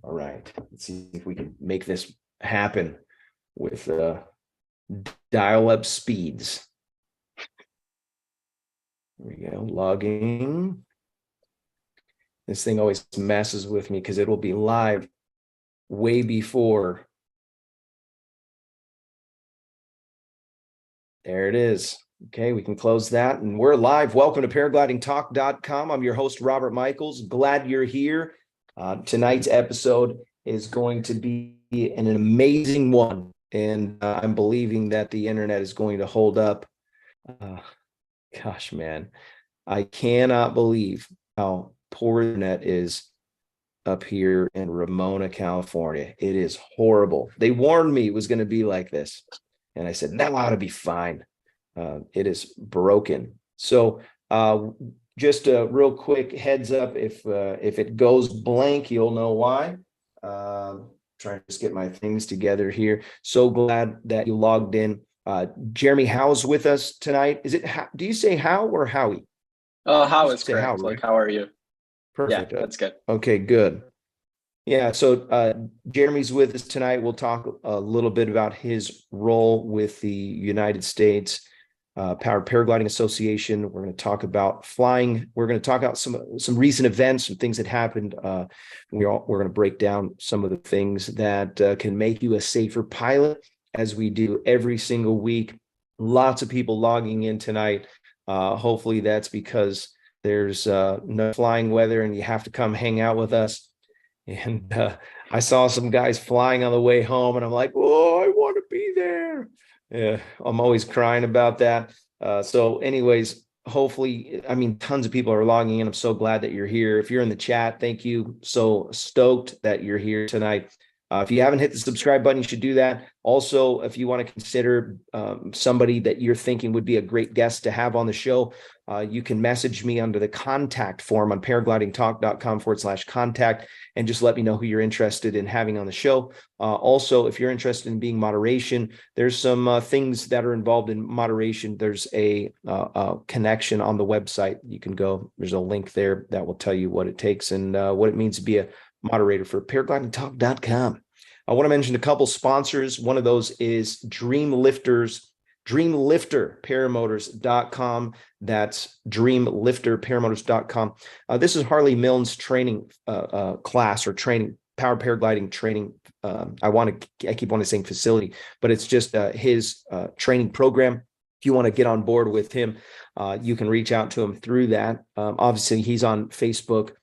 All right. Let's see if we can make this happen with dial-up speeds. There we go. Logging. This thing always messes with me because it will be live way before. There it is. Okay, we can close that. And we're live. Welcome to paraglidingtalk.com. I'm your host, Robert Michaels. Glad you're here. Tonight's episode is going to be an amazing one. And I'm believing that the internet is going to hold up. Gosh, man, I cannot believe how poor the internet is up here in Ramona, California. It is horrible. They warned me it was going to be like this. And I said, that ought to be fine. It is broken. So just a real quick heads up, if it goes blank, you'll know why. Trying to just get my things together here. So glad that you logged in. Jeremy Howe's with us tonight. Is it? Do you say Howe or Howie? Howe is correct. Howe, right? Like, how are you? Perfect. Yeah, that's good. Okay, good. Yeah, so Jeremy's with us tonight. We'll talk a little bit about his role with the United States Paragliding Association. We're going to talk about flying. We're going to talk about some recent events, some things that happened. We're going to break down some of the things that can make you a safer pilot, as we do every single week. Lots of people logging in tonight. Hopefully that's because there's no flying weather and you have to come hang out with us. And I saw some guys flying on the way home and I'm like, oh, I want to be there. Yeah, I'm always crying about that. So anyways, hopefully, I mean, tons of people are logging in. I'm so glad that you're here. If you're in the chat, thank you. So stoked that you're here tonight. If you haven't hit the subscribe button, you should do that. Also, if you want to consider somebody that you're thinking would be a great guest to have on the show, you can message me under the contact form on paraglidingtalk.com/contact and just let me know who you're interested in having on the show. Also, if you're interested in being moderation, there's some things that are involved in moderation. There's a connection on the website. You can go, there's a link there that will tell you what it takes and what it means to be a moderator for paraglidingtalk.com. I want to mention a couple sponsors. One of those is dreamlifterparamotors.com. That's dreamlifterparamotors.com. This is Harley Milne's training class or training, power paragliding training. I keep wanting to say facility, but it's just his training program. If you want to get on board with him, you can reach out to him through that. Obviously, he's on Facebook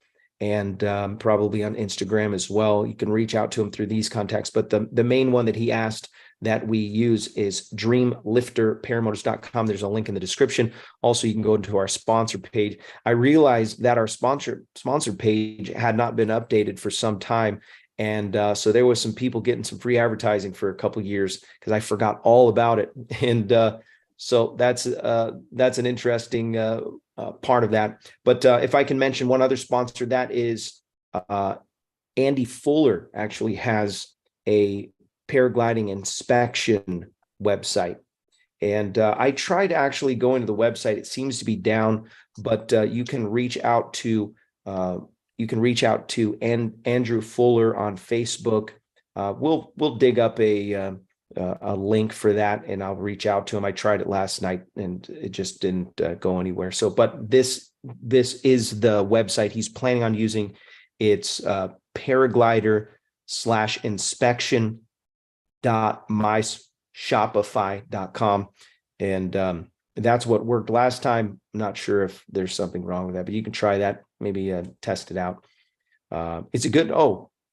and probably on Instagram as well. You can reach out to him through these contacts. But the main one that he asked that we use is dreamlifterparamotors.com. There's a link in the description. Also, you can go into our sponsor page. I realized that our sponsor page had not been updated for some time. And so there was some people getting some free advertising for a couple of years because I forgot all about it. And so that's an interesting part of that. But if I can mention one other sponsor, that is Andy Fuller actually has a paragliding inspection website. And I tried actually going to the website. It seems to be down, but you can reach out to Andrew Fuller on Facebook. We'll dig up a link for that and I'll reach out to him. I tried it last night and it just didn't go anywhere. So, but this is the website he's planning on using. It's paraglider/inspection.myshopify.com. And that's what worked last time. I'm not sure if there's something wrong with that, but you can try that, maybe test it out. Is it good?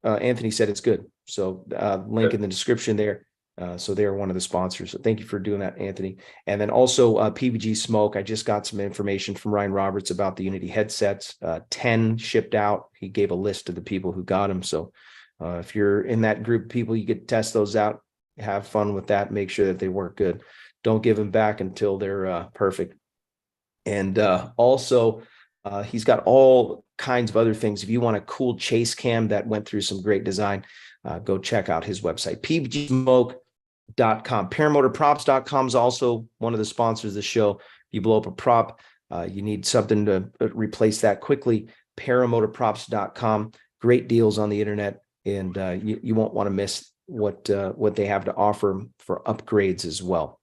Anthony said it's good. So link in the description there. So they're one of the sponsors. So thank you for doing that, Anthony. And then also PPG Smoke. I just got some information from Ryan Roberts about the Unity headsets. 10 shipped out. He gave a list of the people who got them. So if you're in that group of people, you could test those out. Have fun with that. Make sure that they work good. Don't give them back until they're perfect. And also, he's got all kinds of other things. If you want a cool chase cam that went through some great design, go check out his website, ppgsmoke.com. Paramotorprops.com is also one of the sponsors of the show. If you blow up a prop, you need something to replace that quickly, paramotorprops.com. Great deals on the internet. and you won't want to miss what they have to offer for upgrades as well.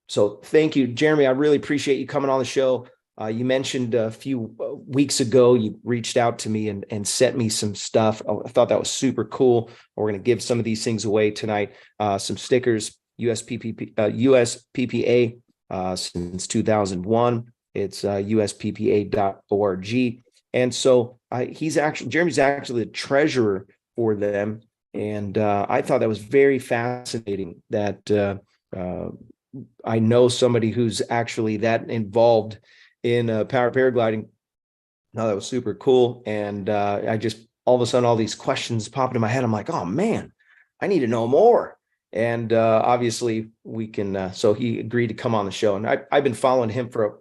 So thank you, Jeremy. I really appreciate you coming on the show. You mentioned a few weeks ago, you reached out to me and sent me some stuff. I thought that was super cool. We're going to give some of these things away tonight. Some stickers, USPPA since 2001. It's USPPA.org. And so Jeremy's actually the treasurer for them. And I thought that was very fascinating that I know somebody who's actually that involved in power paragliding. No, that was super cool. And I just, all of a sudden, all these questions popped in my head. I'm like, oh man, I need to know more. And obviously we can, so he agreed to come on the show. And I've been following him for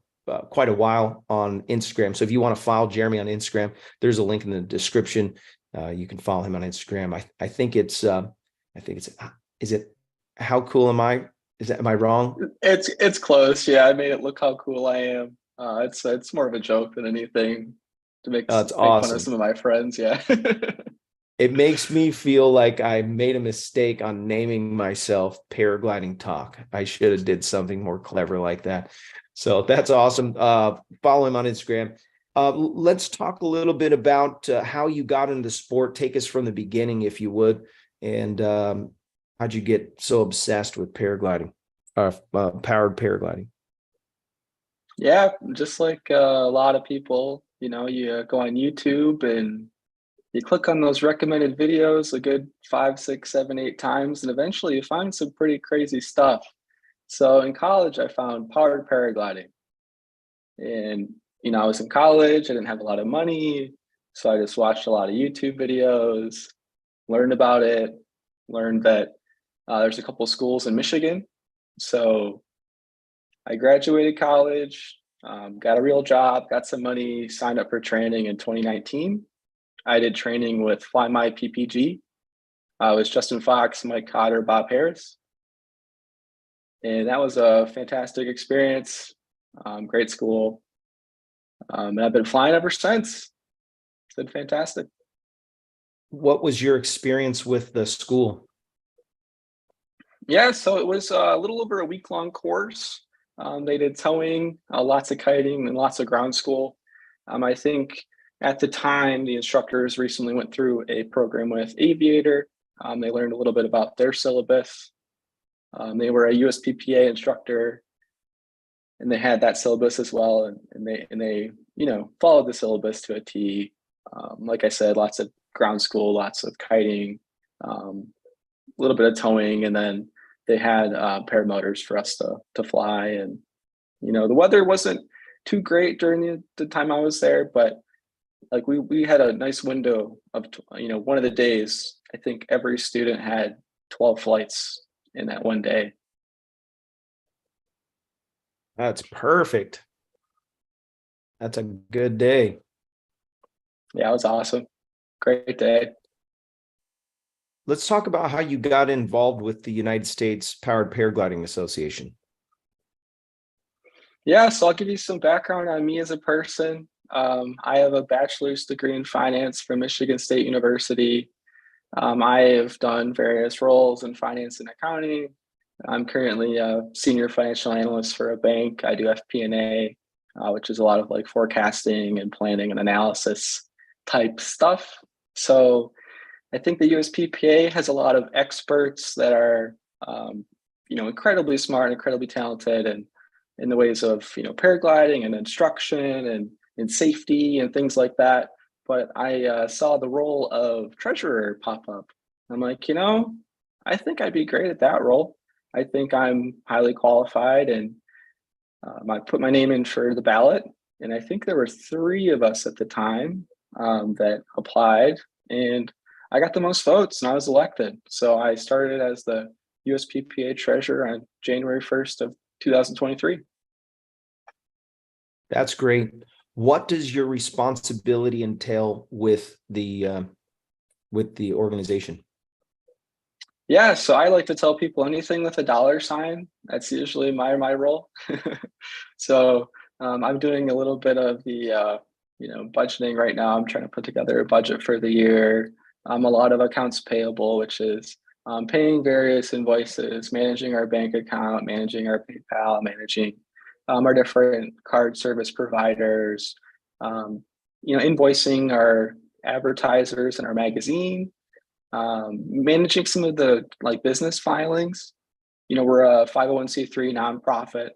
quite a while on Instagram. So if you want to follow Jeremy on Instagram, there's a link in the description. You can follow him on Instagram. I think it's, is it, how cool am I? Am I wrong? It's close. Yeah, I made it look how cool I am. It's more of a joke than anything to make It's make fun of awesome. some of my friends. Yeah. It makes me feel like I made a mistake on naming myself Paragliding Talk. I should have did something more clever like that. So that's awesome. Follow him on Instagram. Let's talk a little bit about how you got into sport. Take us from the beginning, if you would. And how'd you get so obsessed with paragliding, powered paragliding? Yeah, just like a lot of people, you go on YouTube and you click on those recommended videos a good 5, 6, 7, 8 times, and eventually you find some pretty crazy stuff. So in college, I found powered paragliding. And, I was in college, I didn't have a lot of money. So I just watched a lot of YouTube videos, learned about it, learned that there's a couple schools in Michigan. So I graduated college, got a real job, got some money, signed up for training in 2019. I did training with Fly My PPG. It was Justin Fox, Mike Cotter, Bob Harris. And that was a fantastic experience, great school. And I've been flying ever since. It's been fantastic. What was your experience with the school? Yeah, so it was a little over a week-long course. They did towing, lots of kiting, and lots of ground school. I think at the time, the instructors recently went through a program with Aviator. They learned a little bit about their syllabus. They were a USPPA instructor, and they had that syllabus as well. And they followed the syllabus to a T. Like I said, lots of ground school, lots of kiting, a little bit of towing, and then they had paramotors for us to fly. And the weather wasn't too great during the time I was there, but like we had a nice window of one of the days. I think every student had 12 flights in that one day. That's perfect. That's a good day. Yeah, it was awesome. Great day. Let's talk about how you got involved with the United States Powered Paragliding Association. Yeah, so I'll give you some background on me as a person. I have a bachelor's degree in finance from Michigan State University. I have done various roles in finance and accounting. I'm currently a senior financial analyst for a bank. I do FP&A, which is a lot of like forecasting and planning and analysis type stuff. So I think the USPPA has a lot of experts that are, incredibly smart and incredibly talented, and in the ways of paragliding and instruction and safety and things like that. But I saw the role of treasurer pop up. I'm like, I think I'd be great at that role. I think I'm highly qualified, and I put my name in for the ballot. And I think there were 3 of us at the time that applied, and I got the most votes and I was elected. So I started as the USPPA treasurer on January 1st of 2023. That's great. What does your responsibility entail with the organization? Yeah, so I like to tell people anything with a dollar sign. That's usually my role. So I'm doing a little bit of the budgeting right now. I'm trying to put together a budget for the year, a lot of accounts payable, which is paying various invoices, managing our bank account, managing our PayPal, managing our different card service providers, invoicing our advertisers in our magazine, managing some of the like business filings. We're a 501c3 nonprofit.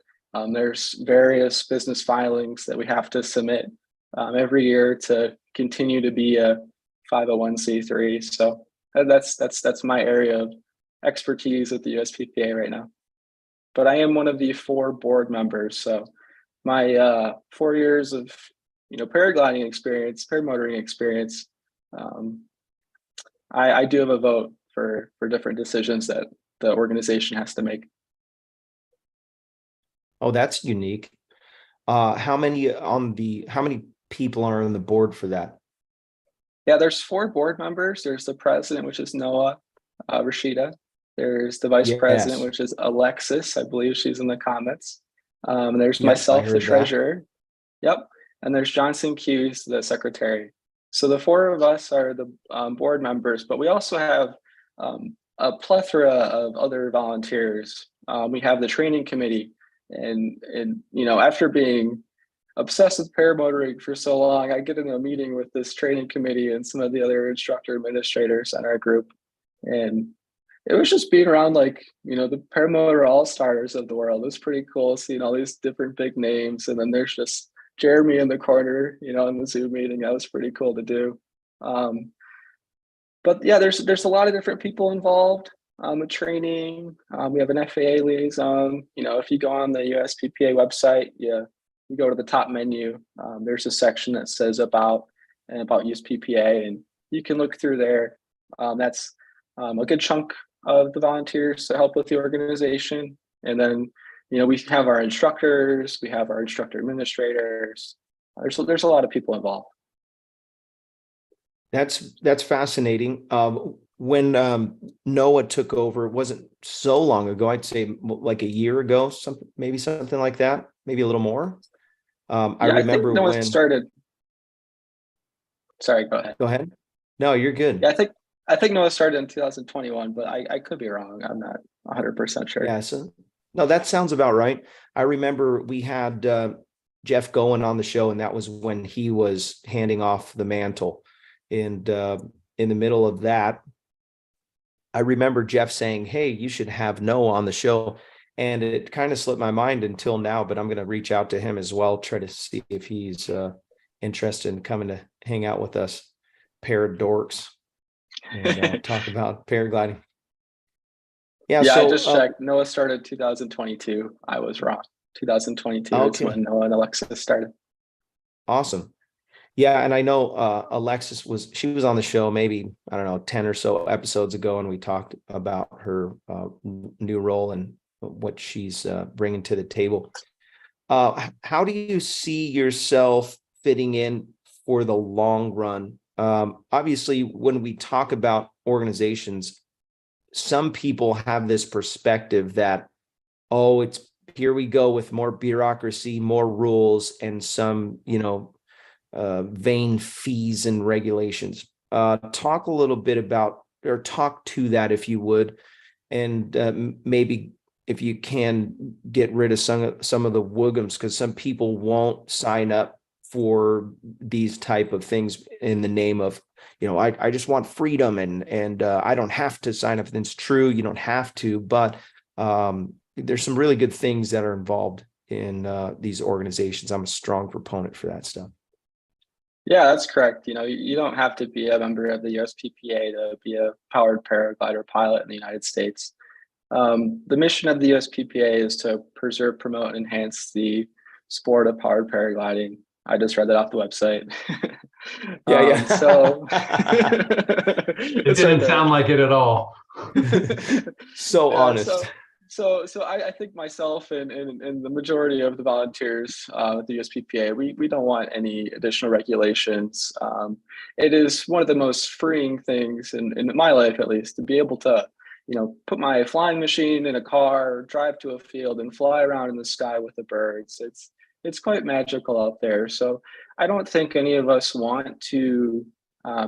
There's various business filings that we have to submit every year to continue to be a 501c3. So that's my area of expertise at the USPPA right now. But I am one of the 4 board members. So my 4 years of paragliding experience, paramotoring experience, I do have a vote for different decisions that the organization has to make. Oh, that's unique. How many people are on the board for that? Yeah, there's 4 board members. There's the president, which is Noah Rashida. There's the vice president, Yes. which is Alexis. I believe she's in the comments. There's Yep, I myself, the heard that. treasurer. Yep. And there's Johnson Hughes, the secretary. So the 4 of us are the board members, but we also have a plethora of other volunteers. We have the training committee, and after being obsessed with paramotoring for so long, I get in a meeting with this training committee and some of the other instructor administrators in our group, and it was just being around the paramotor all-stars of the world. It was pretty cool seeing all these different big names, and then there's just Jeremy in the corner, in the Zoom meeting. That was pretty cool to do. But yeah, there's a lot of different people involved with training. We have an FAA liaison. If you go on the USPPA website, you go to the top menu. There's a section that says about USPPA, and you can look through there. That's a good chunk of the volunteers to help with the organization. And then, we have our instructors, we have our instructor administrators. There's a lot of people involved. That's fascinating. When Noah took over, it wasn't so long ago. I'd say like a year ago, maybe something like that, maybe a little more. I remember I think Noah when. started. Sorry, go ahead. Go ahead. No, you're good. Yeah, I think Noah started in 2021, but I could be wrong. I'm not 100% sure. Yeah. So no, that sounds about right. I remember we had Jeff Goen on the show, and that was when he was handing off the mantle. And in the middle of that, I remember Jeff saying, "Hey, you should have Noah on the show." And it kind of slipped my mind until now, but I'm going to reach out to him as well, try to see if he's interested in coming to hang out with us, pair of dorks, and talk about paragliding. Yeah. Yeah, I So, just checked. Noah started 2022. I was wrong. 2022 is okay, when Noah and Alexis started. awesome. Yeah, and I know Alexis was on the show maybe, I don't know, 10 or so episodes ago, and we talked about her new role and what she's bringing to the table. How do you see yourself fitting in for the long run? Obviously, when we talk about organizations, some people have this perspective that, oh, it's here we go with more bureaucracy, more rules, and some, vain fees and regulations. Talk a little bit about, or talk to that if you would, and maybe if you can get rid of some of the woogums, because some people won't sign up for these type of things in the name of, I just want freedom and I don't have to sign up. And it's true, you don't have to, but there's some really good things that are involved in these organizations. I'm a strong proponent for that stuff. Yeah, that's correct. You don't have to be a member of the USPPA to be a powered paraglider pilot in the United States. The mission of the USPPA is to preserve, promote, and enhance the sport of powered paragliding. I just read that off the website. Yeah. So it didn't sound like it at all. So yeah, honest. So I think myself and the majority of the volunteers at the USPPA, we don't want any additional regulations. It is one of the most freeing things in my life, at least, to be able to, put my flying machine in a car, drive to a field, and fly around in the sky with the birds. It's quite magical out there. So I don't think any of us want to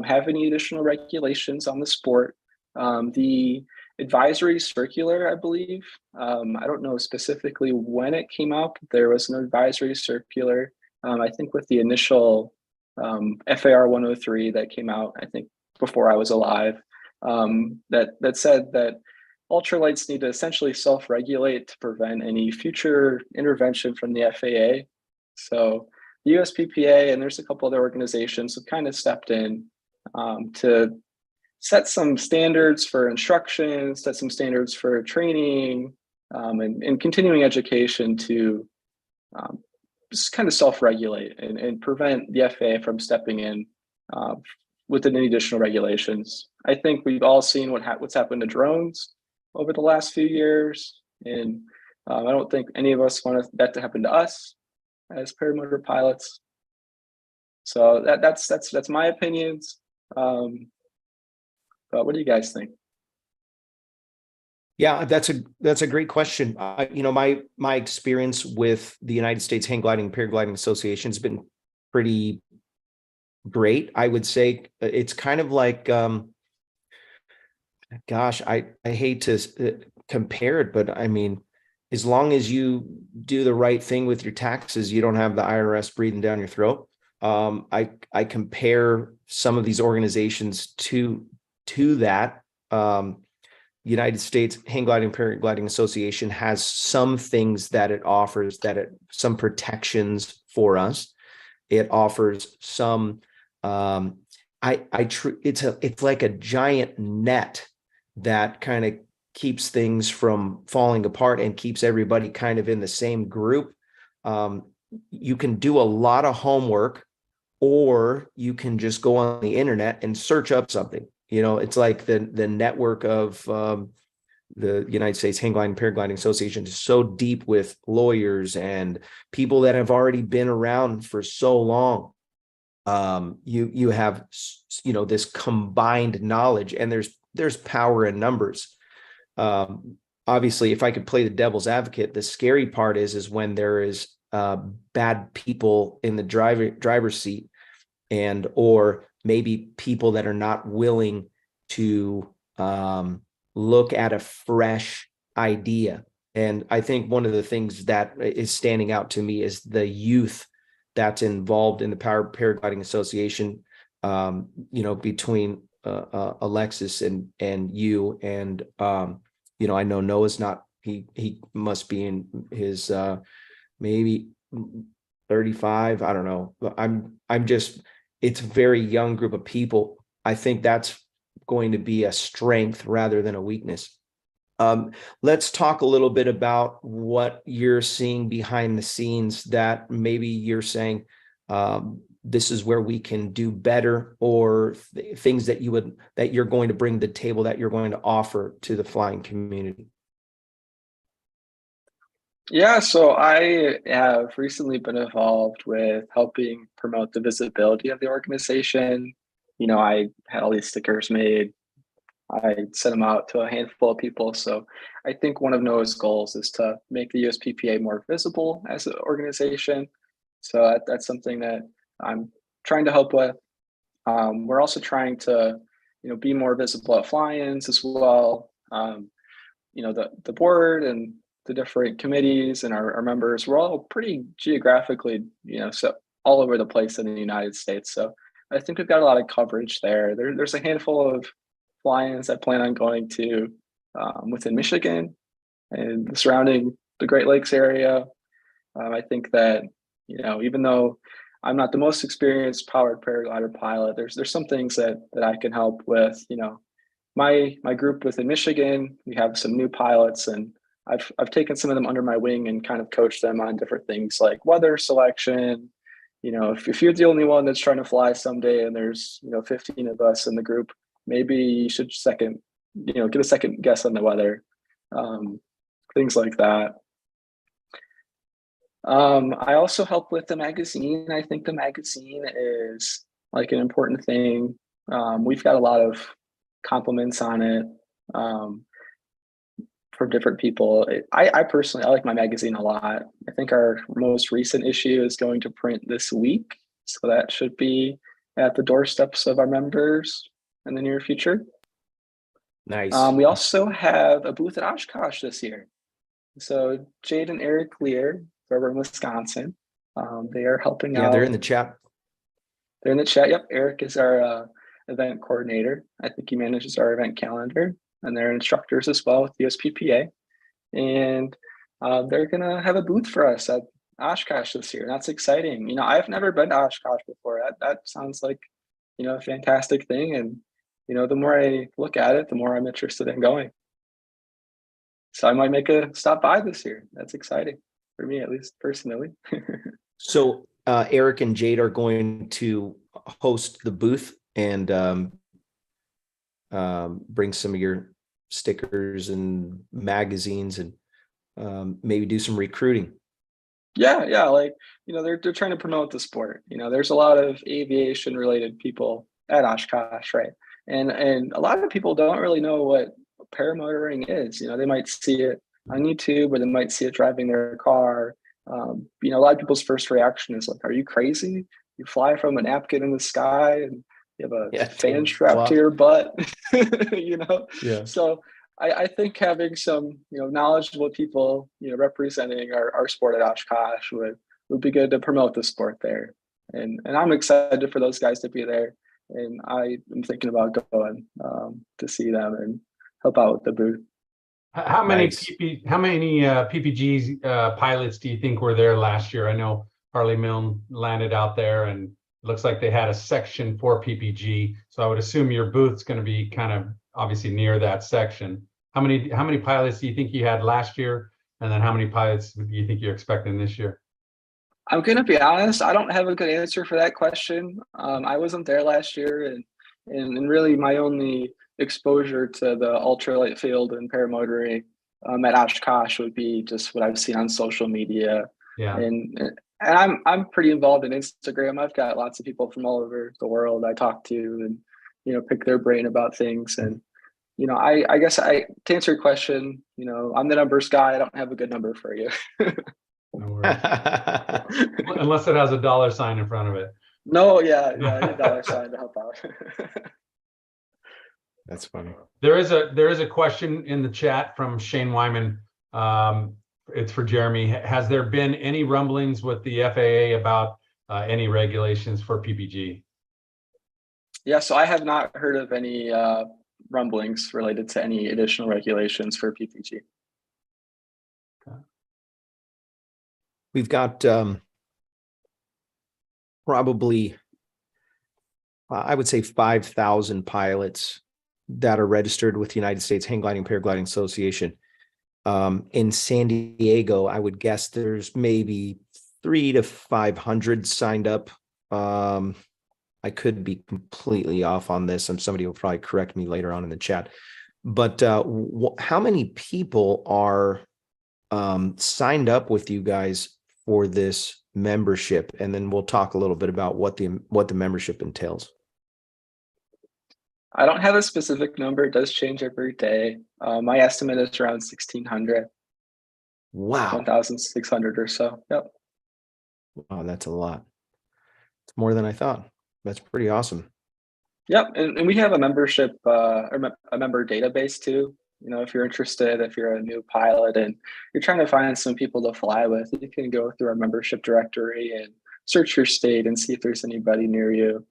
have any additional regulations on the sport. The advisory circular, I believe, I don't know specifically when it came out, but there was an advisory circular, I think with the initial FAR 103 that came out, I think before I was alive, that said that ultralights need to essentially self-regulate to prevent any future intervention from the FAA. So the USPPA and there's a couple other organizations have kind of stepped in to set some standards for instruction, set some standards for training, and continuing education to just kind of self-regulate and prevent the FAA from stepping in with any additional regulations. I think we've all seen what's happened to drones over the last few years, and I don't think any of us want that to happen to us as paramotor pilots. So that's my opinions. But what do you guys think? Yeah, that's a great question. My experience with the United States Hang Gliding and Paragliding Association has been pretty great. I would say it's kind of like, gosh, I hate to compare it, but I mean, as long as you do the right thing with your taxes, you don't have the IRS breathing down your throat. I compare some of these organizations to that. United States Hang Gliding Paragliding Association has some things that it offers, some protections for us. It offers some it's like a giant net that kind of keeps things from falling apart and keeps everybody kind of in the same group. You can do a lot of homework, or you can just go on the internet and search up something. It's like the network of the United States Hang Gliding and Paragliding Association is so deep with lawyers and people that have already been around for so long. You have this combined knowledge, and there's power in numbers. Obviously, if I could play the devil's advocate, the scary part is when there is bad people in the driver's seat, or maybe people that are not willing to look at a fresh idea. And I think one of the things that is standing out to me is the youth that's involved in the Paragliding Association, between Alexis and you. And, I know Noah's not, he must be in his maybe 35. I don't know. I'm just, it's a very young group of people. I think that's going to be a strength rather than a weakness. Let's talk a little bit about what you're seeing behind the scenes that maybe you're saying this is where we can do better, or things that you're going to bring to the table, that you're going to offer to the flying community. Yeah, so I have recently been involved with helping promote the visibility of the organization. I had all these stickers made. I sent them out to a handful of people. So I think one of Noah's goals is to make the USPPA more visible as an organization. So that's something that I'm trying to help with. We're also trying to, be more visible at fly-ins as well. The board and the different committees and our members, we're all pretty geographically, so all over the place in the United States. So I think we've got a lot of coverage there. There's a handful of fly-ins I plan on going to within Michigan and surrounding the Great Lakes area. I think that, even though I'm not the most experienced powered paraglider pilot, there's some things that I can help with. My group within Michigan, we have some new pilots, and I've taken some of them under my wing and kind of coached them on different things like weather selection. If you're the only one that's trying to fly someday and there's 15 of us in the group, maybe you should get a second guess on the weather, things like that. I also help with the magazine. I think the magazine is like an important thing. We've got a lot of compliments on it from different people. I personally, I like my magazine a lot. I think our most recent issue is going to print this week, so that should be at the doorsteps of our members in the near future. Nice. We also have a booth at Oshkosh this year. So Jade and Eric Lear, over in Wisconsin, they are helping out. Yeah, they're in the chat. They're in the chat. Yep. Eric is our event coordinator. I think he manages our event calendar, and they're instructors as well with USPPA. And they're going to have a booth for us at Oshkosh this year. That's exciting. You know, I've never been to Oshkosh before. That sounds like, you know, a fantastic thing. And, you know, the more I look at it, the more I'm interested in going. So I might make a stop by this year. That's exciting for me, at least personally. So Eric and Jade are going to host the booth and bring some of your stickers and magazines and maybe do some recruiting. Yeah. Like, you know, they're trying to promote the sport. You know, there's a lot of aviation related people at Oshkosh, right? And a lot of people don't really know what paramotoring is. You know, they might see it on YouTube or they might see it driving their car. You know, a lot of people's first reaction is like, are you crazy? You fly from a napkin in the sky and you have a fan strapped to your butt, you know? Yeah. So I think having some, you know, knowledgeable people, you know, representing our sport at Oshkosh would be good to promote the sport there. And I'm excited for those guys to be there. And I am thinking about going to see them and help out with the booth. How many Nice. PPG pilots do you think were there last year? I know Harley Milne landed out there, and it looks like they had a section for PPG. So I would assume your booth's going to be kind of obviously near that section. How many pilots do you think you had last year, and then how many pilots do you think you're expecting this year? I'm going to be honest, I don't have a good answer for that question. I wasn't there last year, and really my only exposure to the ultralight field and paramotoring at Oshkosh would be just what I've seen on social media. Yeah. And I'm pretty involved in Instagram. I've got lots of people from all over the world I talk to and, you know, pick their brain about things. And, you know, I guess to answer your question, you know, I'm the numbers guy. I don't have a good number for you. No worries. Unless it has a dollar sign in front of it. No, yeah, I need a dollar sign to help out. That's funny. There is a question in the chat from Shane Wyman. It's for Jeremy. Has there been any rumblings with the FAA about any regulations for PPG? Yeah, so I have not heard of any rumblings related to any additional regulations for PPG. Okay. We've got probably, I would say 5,000 pilots that are registered with the United States Hang Gliding Paragliding Association. In San Diego, I would guess there's maybe 300 to 500 signed up. I could be completely off on this, and somebody will probably correct me later on in the chat. But how many people are signed up with you guys for this membership? And then we'll talk a little bit about what the membership entails. I don't have a specific number. It does change every day. My estimate is around 1,600. Wow. 1,600 or so. Yep. Wow, that's a lot. It's more than I thought. That's pretty awesome. Yep. And we have a membership, or a member database too. You know, if you're interested, if you're a new pilot and you're trying to find some people to fly with, you can go through our membership directory and search your state and see if there's anybody near you.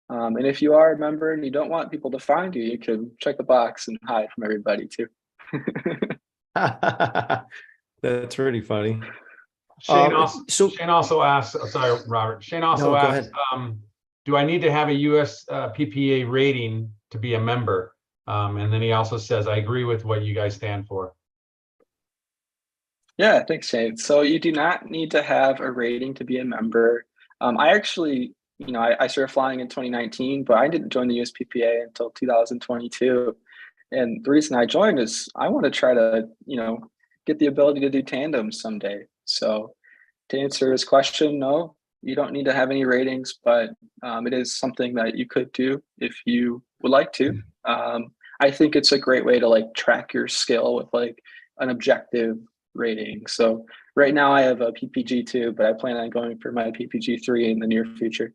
And if you are a member and you don't want people to find you, you can check the box and hide from everybody too. That's pretty funny. Shane also asks, sorry, Robert. Shane also asks, do I need to have a USPPA rating to be a member? And then he also says, I agree with what you guys stand for. Yeah, thanks, Shane. So you do not need to have a rating to be a member. I actually, you know, I started flying in 2019, but I didn't join the USPPA until 2022. And the reason I joined is I want to try to, you know, get the ability to do tandems someday. So to answer his question, no, you don't need to have any ratings, but it is something that you could do if you would like to. I think it's a great way to like track your skill with like an objective rating. So right now I have a PPG 2, but I plan on going for my PPG 3 in the near future.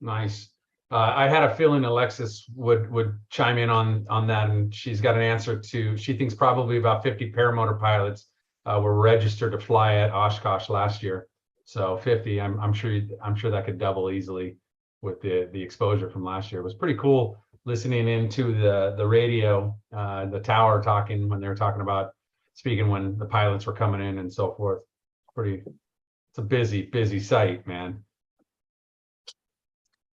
Nice. I had a feeling Alexis would chime in on that, and she's got an answer to. She thinks probably about 50 paramotor pilots were registered to fly at Oshkosh last year. So 50, I'm sure that could double easily with the exposure from last year. It was pretty cool listening into the radio, the tower talking when they were talking about speaking when the pilots were coming in and so forth. It's a busy site, man.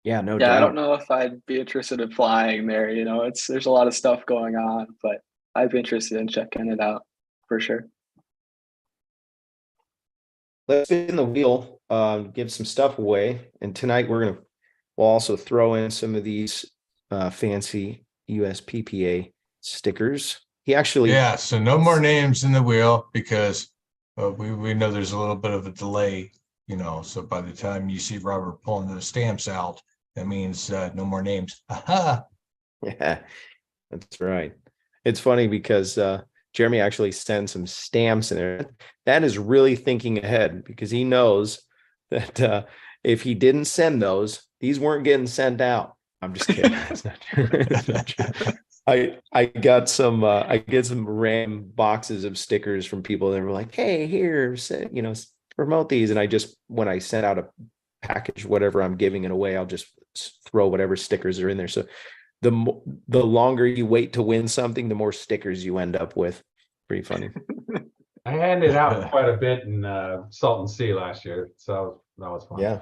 Yeah, no Yeah, I don't doubt. know if I'd be interested in flying there. There's a lot of stuff going on, but I'd be interested in checking it out for sure. Let's spin the wheel, give some stuff away. And tonight we'll also throw in some of these fancy USPPA stickers. He actually, Yeah, so no more names in the wheel because we know there's a little bit of a delay, so by the time you see Robert pulling the stamps out, that means no more names. Aha. yeah, that's right. It's funny because Jeremy actually sent some stamps in there. That is really thinking ahead because he knows that if he didn't send those, these weren't getting sent out. I'm just kidding. That's not true. That's not true. I get some random boxes of stickers from people that were like, "Hey, here, promote these." And when I send out a package, whatever I'm giving it away, I'll just throw whatever stickers are in there. So the longer you wait to win something, the more stickers you end up with. Pretty funny. I handed out quite a bit in Salton Sea last year, so that was fun. Yeah.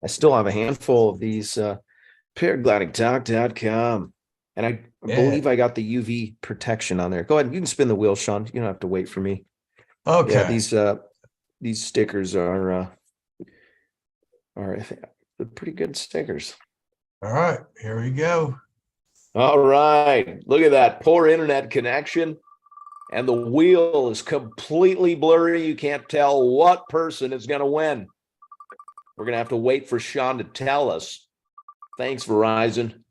I still have a handful of these paraglidingtalk.com. And I believe I got the UV protection on there. Go ahead. You can spin the wheel, Sean. You don't have to wait for me. Okay. Yeah, these stickers are they're pretty good stickers. All right, here we go. All right. Look at that poor internet connection. And the wheel is completely blurry. You can't tell what person is going to win. We're going to have to wait for Sean to tell us. Thanks, Verizon.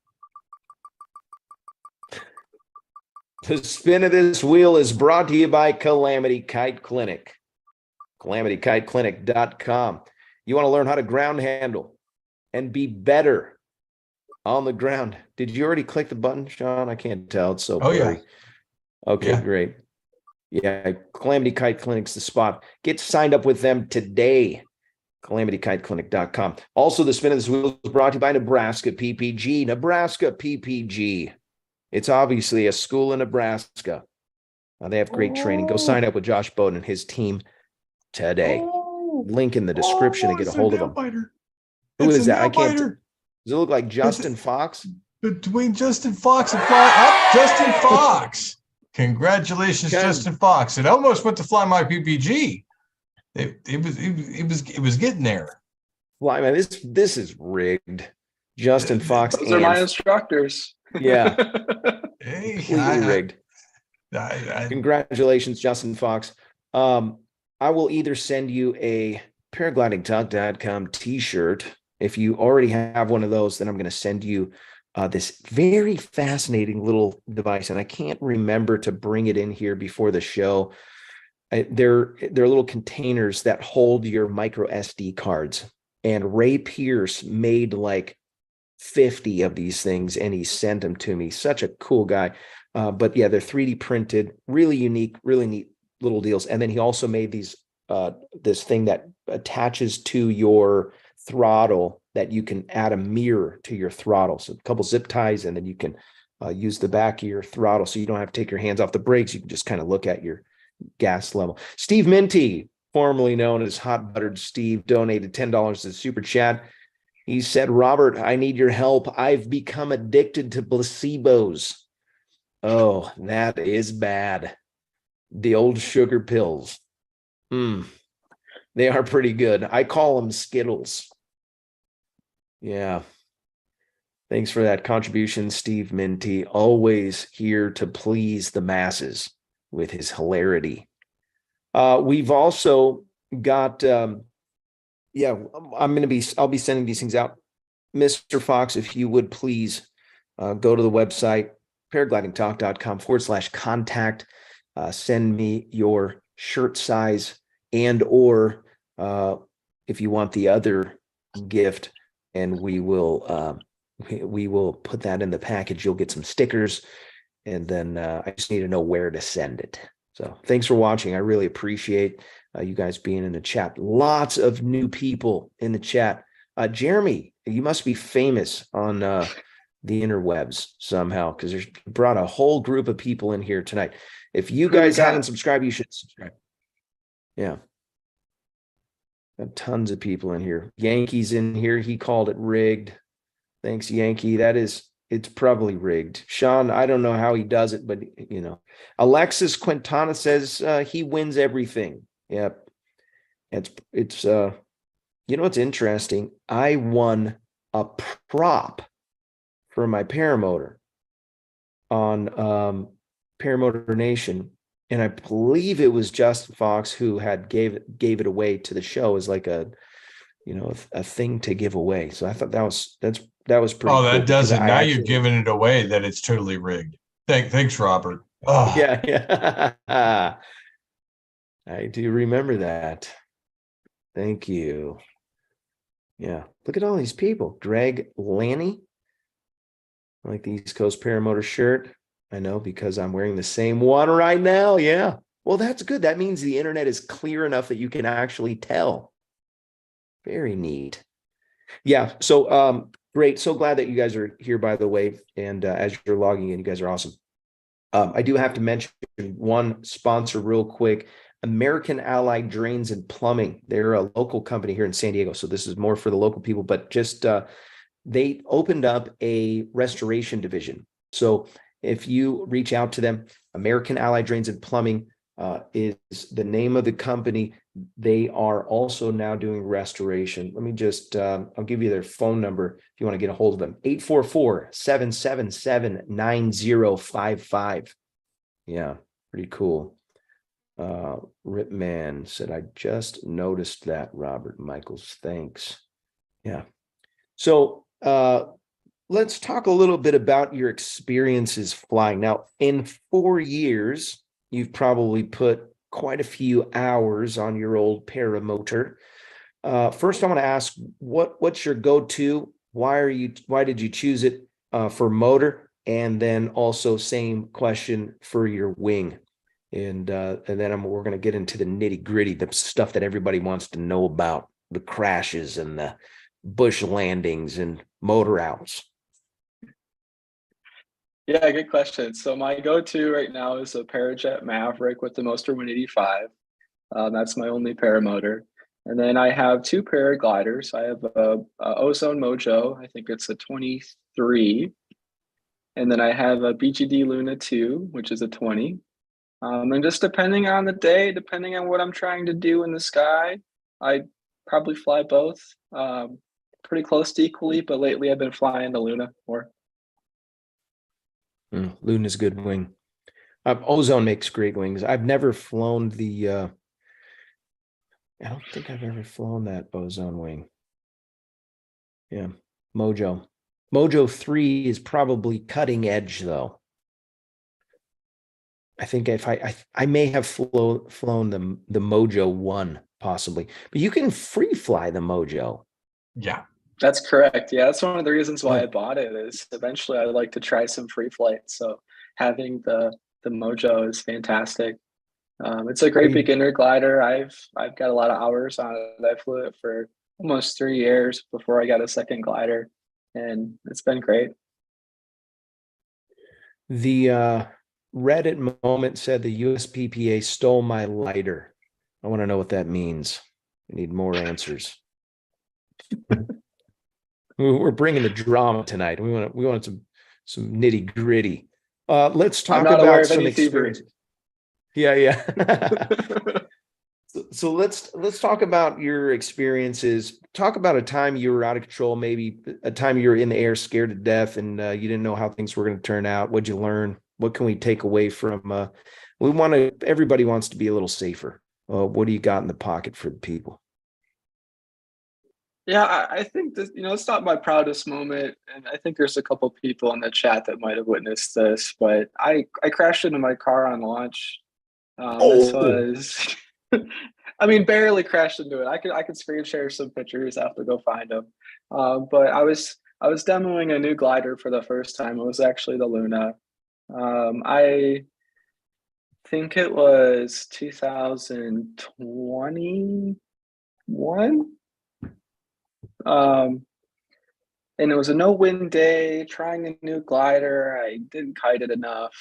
The spin of this wheel is brought to you by Calamity Kite Clinic. CalamityKiteClinic.com. You want to learn how to ground handle and be better on the ground. Did you already click the button, Sean? I can't tell. It's so blurry. Yeah. Okay, Yeah. Great. Yeah, Calamity Kite Clinic's the spot. Get signed up with them today. CalamityKiteClinic.com. Also, the spin of this wheel is brought to you by Nebraska PPG. Nebraska PPG. It's obviously a school in Nebraska. They have great training. Go sign up with Josh Bowden and his team today. Link in the description to get a hold of them. Who is that? I can't. Does it look like Justin Fox? Between Justin Fox and Justin Fox. Congratulations, Justin Fox. It almost went to Fly My PPG. It was getting there. Well, I mean, this is rigged. Justin Fox. Those are my instructors. Yeah. Hey, completely rigged. Congratulations, Justin Fox. I will either send you a paraglidingtalk.com t-shirt. If you already have one of those, then I'm going to send you this very fascinating little device. And I can't remember to bring it in here before the show. They're little containers that hold your micro SD cards. And Ray Pierce made like 50 of these things and he sent them to me. Such a cool guy. But yeah, they're 3D printed, really unique, really neat little deals. And then he also made these this thing that attaches to your throttle that you can add a mirror to your throttle. So a couple zip ties, and then you can use the back of your throttle so you don't have to take your hands off the brakes. You can just kind of look at your gas level. Steve Minty, formerly known as Hot Buttered Steve, donated $10 to the Super Chat. He said, "Robert, I need your help. I've become addicted to placebos." Oh, that is bad. The old sugar pills. They are pretty good. I call them Skittles. Yeah. Thanks for that contribution, Steve Minty. Always here to please the masses with his hilarity. We've also got, I'll be sending these things out. Mr. Fox, if you would please go to the website, paraglidingtalk.com/contact. Send me your shirt size and or if you want the other gift, and we will put that in the package. You'll get some stickers, and then I just need to know where to send it. So thanks for watching. I really appreciate you guys being in the chat. Lots of new people in the chat. Jeremy, you must be famous on the interwebs somehow, because there's brought a whole group of people in here tonight. If you guys haven't subscribed, you should subscribe. Yeah. Got tons of people in here. Yankee's in here. He called it rigged. Thanks, Yankee. It's probably rigged. Sean, I don't know how he does it, but you know. Alexis Quintana says he wins everything. Yep. It's you know what's interesting? I won a prop for my paramotor on Paramotor Nation, and I believe it was Justin Fox who had gave it away to the show as like a thing to give away. So I thought that was pretty Oh, cool. that doesn't. Now you've given it away that it's totally rigged. Thanks, Robert. Oh. Yeah. I do remember that. Thank you. Yeah. Look at all these people. Greg Lanny. I like the East Coast Paramotor shirt. I know, because I'm wearing the same one right now. Yeah. Well, that's good. That means the internet is clear enough that you can actually tell. Very neat. Yeah. So great. So glad that you guys are here, by the way. And as you're logging in, you guys are awesome. I do have to mention one sponsor real quick. American Allied Drains and Plumbing. They're a local company here in San Diego. So this is more for the local people, but just they opened up a restoration division. So if you reach out to them, American Allied Drains and Plumbing is the name of the company. They are also now doing restoration. Let me just, I'll give you their phone number if you want to get a hold of them. 844-777-9055. Yeah, pretty cool. Ripman said, I just noticed that, Robert Michaels. Thanks. Yeah. So let's talk a little bit about your experiences flying. Now, in 4 years, you've probably put quite a few hours on your old paramotor. First, I want to ask, what's your go-to? Why did you choose it for motor? And then also same question for your wing. And then we're going to get into the nitty-gritty, the stuff that everybody wants to know about, the crashes and the bush landings and motor outs. Yeah, good question. So my go-to right now is a Parajet Maverick with the Moster 185. That's my only paramotor. And then I have two paragliders. I have a Ozone Mojo. I think it's a 23. And then I have a BGD Luna 2, which is a 20. And just depending on the day, depending on what I'm trying to do in the sky, I probably fly both pretty close to equally, but lately I've been flying the Luna more. Luna's a good wing. Ozone makes great wings. I've never flown the, I don't think I've ever flown that Ozone wing. Yeah, Mojo. Mojo 3 is probably cutting edge though. I think if I may have flown the Mojo 1 possibly, but you can free fly the Mojo. Yeah, that's correct. Yeah, that's one of the reasons why I bought it. Is eventually I'd like to try some free flight. So having the Mojo is fantastic. It's a great beginner glider. I've got a lot of hours on it. I flew it for almost 3 years before I got a second glider, and it's been great. The Reddit moment said the USPPA stole my lighter. I want to know what that means. I need more answers. We're bringing the drama tonight. We want some nitty gritty. Let's talk about some experiences. Yeah. So let's talk about your experiences. Talk about a time you were out of control, maybe a time you were in the air scared to death and you didn't know how things were going to turn out. What'd you learn? What can we take away from everybody wants to be a little safer. What do you got in the pocket for the people? Yeah, I think this, it's not my proudest moment. And I think there's a couple people in the chat that might have witnessed this, but I crashed into my car on launch. This was I mean, barely crashed into it. I could screen share some pictures. I have to go find them. But I was demoing a new glider for the first time. It was actually the Luna. I think it was 2021. And it was a no-win day, trying a new glider. I didn't kite it enough.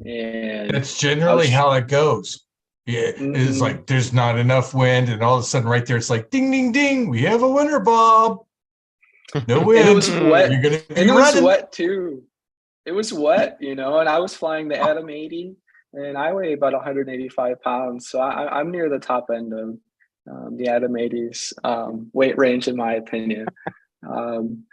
And That's generally how it goes. Yeah, it's Mhm. like there's not enough wind, and all of a sudden, right there, it's like ding, ding, ding. We have a winner, Bob. No And wind. it was wet. You're gonna And be it was running. wet too. It was wet, you know, and I was flying the Atom 80, and I weigh about 185 pounds. So I'm near the top end of the Atom 80's weight range, in my opinion. Um,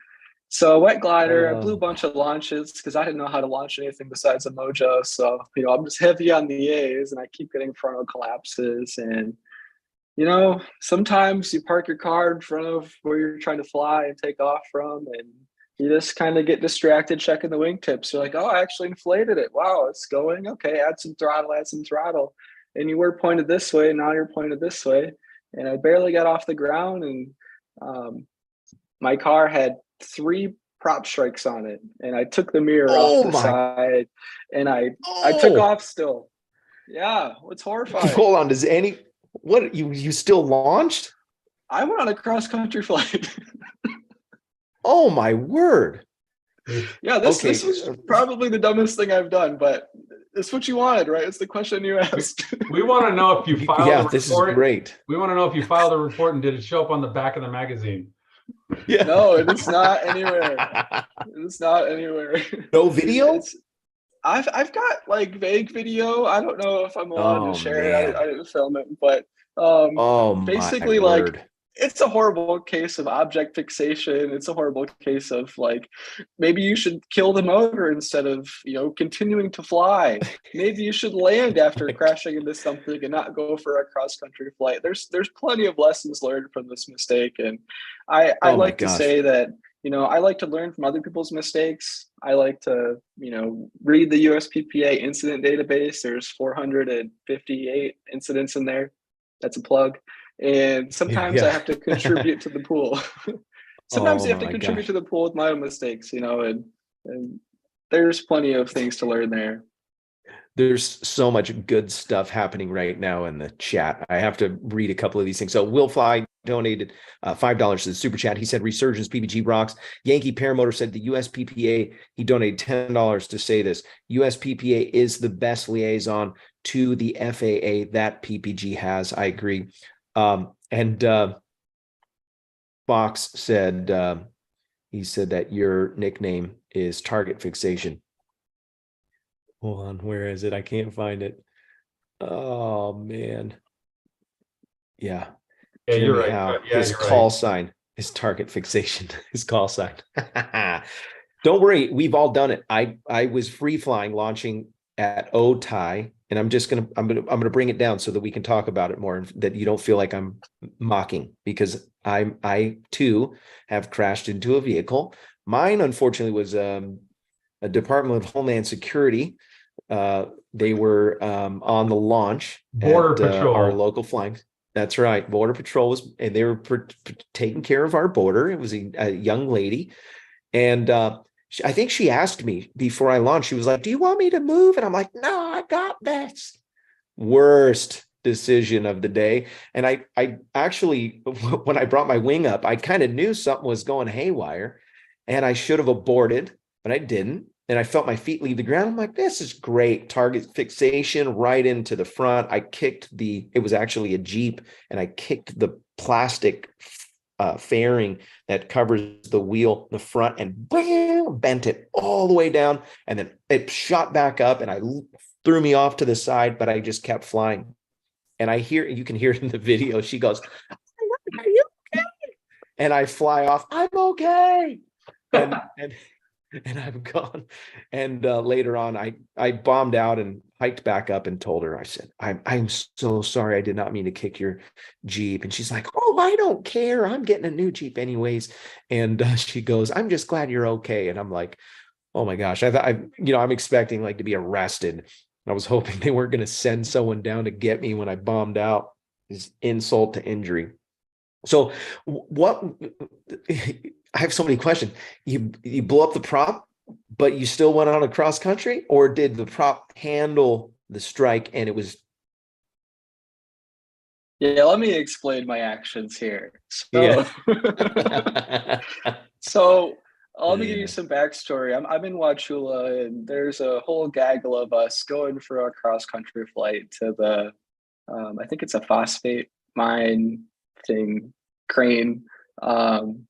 So a wet glider, I blew a bunch of launches because I didn't know how to launch anything besides a Mojo. So, you know, I'm just heavy on the A's and I keep getting frontal collapses. And, you know, sometimes you park your car in front of where you're trying to fly and take off from, and you just kind of get distracted checking the wingtips. You're like, oh, I actually inflated it. Wow, it's going. Okay, add some throttle, add some throttle. And you were pointed this way, now you're pointed this way. And I barely got off the ground, and my car had 3 prop strikes on it, and I took the mirror off the side, and I took off still. Yeah, it's horrifying. Hold on, what you still launched? I went on a cross country flight. Oh my word. Yeah, this was probably the dumbest thing I've done, but it's what you wanted, right? It's the question you asked. We want to know if you filed a report. This is great. We want to know if you filed a report and did it show up on the back of the magazine? Yeah. No, it's not anywhere. It's not anywhere. No video? I've got like vague video. I don't know if I'm allowed to share it. I didn't film it, but basically, like, it's a horrible case of object fixation. It's a horrible case of, like, maybe you should kill the motor instead of, you know, continuing to fly. Maybe you should land after crashing into something and not go for a cross country flight. There's plenty of lessons learned from this mistake, and I like to say that, you know, I like to learn from other people's mistakes. I like to, you know, read the USPPA incident database. There's 458 incidents in there. That's a plug. And sometimes I have to contribute to the pool. Sometimes you have to contribute to the pool with my own mistakes, you know, and there's plenty of things to learn there. There's so much good stuff happening right now in the chat. I have to read a couple of these things. So Will Fly donated $5 to the super chat. He said Resurgence PPG rocks. Yankee Paramotor said the USPPA, he donated $10 to say this. USPPA is the best liaison to the FAA that PPG has. I agree. And Fox said, he said that your nickname is Target Fixation. Hold on, where is it? I can't find it. Oh man. Yeah. Yeah, Jimmy you're right. Howe, Yeah, his call sign is Target Fixation. His call sign. Don't worry, we've all done it. I was free flying launching at Otai, and I'm gonna bring it down so that we can talk about it more, and that you don't feel like I'm mocking, because I too have crashed into a vehicle. Mine, unfortunately, was a Department of Homeland Security. They were on the launch Border at Patrol. Our local flying. That's right. Border Patrol was, and they were taking care of our border. It was a young lady, and I think she asked me before I launched. She was like, "Do you want me to move?" And I'm like, "No, I got this." Worst decision of the day. And I actually, when I brought my wing up, I kind of knew something was going haywire, and I should have aborted, but I didn't. And I felt my feet leave the ground. I'm like, this is great. Target fixation right into the front. I kicked it was actually a Jeep, and I kicked the plastic fairing that covers the wheel, the front, and bent it all the way down. And then it shot back up, and I threw me off to the side, but I just kept flying. And you can hear it in the video. She goes, "Are you okay?" And I fly off. "I'm okay." And I'm gone. And later on, I bombed out and hiked back up and told her, I said, I'm so sorry. I did not mean to kick your Jeep. And she's like, "Oh, I don't care. I'm getting a new Jeep anyways." And she goes, "I'm just glad you're okay." And I'm like, oh my gosh, I'm expecting like to be arrested. I was hoping they weren't going to send someone down to get me when I bombed out. is insult to injury. So what, I have so many questions. You blew up the prop, but you still went on a cross country, or did the prop handle the strike and it was? Yeah, let me explain my actions here. Yeah. So let me give Yeah. you some backstory. I'm in Wauchula, and there's a whole gaggle of us going for a cross country flight to the, I think it's a phosphate mine thing, crane. And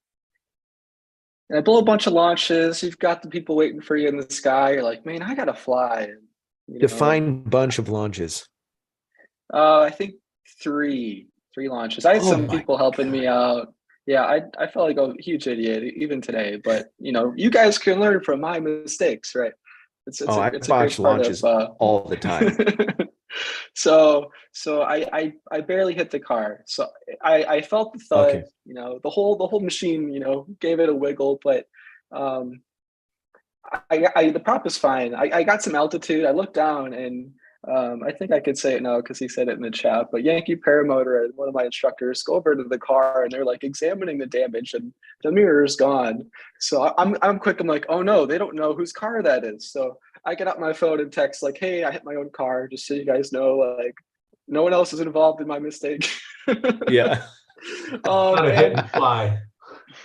I blow a bunch of launches. You've got the people waiting for you in the sky. You're like, man, I gotta fly. Define bunch of launches. I think three launches. I had Oh some my people helping me out. Yeah, I felt like a huge idiot even today. But you guys can learn from my mistakes, right? It's I a botch great part launches of. all the time. So I barely hit the car. So I felt the thud. Okay. The whole machine gave it a wiggle, but um, the prop is fine. I got some altitude. I looked down, and I think I could say it now because he said it in the chat. But Yankee Paramotor and one of my instructors go over to the car, and they're like examining the damage, and the mirror is gone. So I'm quick. I'm like, oh no, they don't know whose car that is. So I get out my phone and text like, hey, I hit my own car, just so you guys know, like no one else is involved in my mistake. Yeah. Not a hit and fly,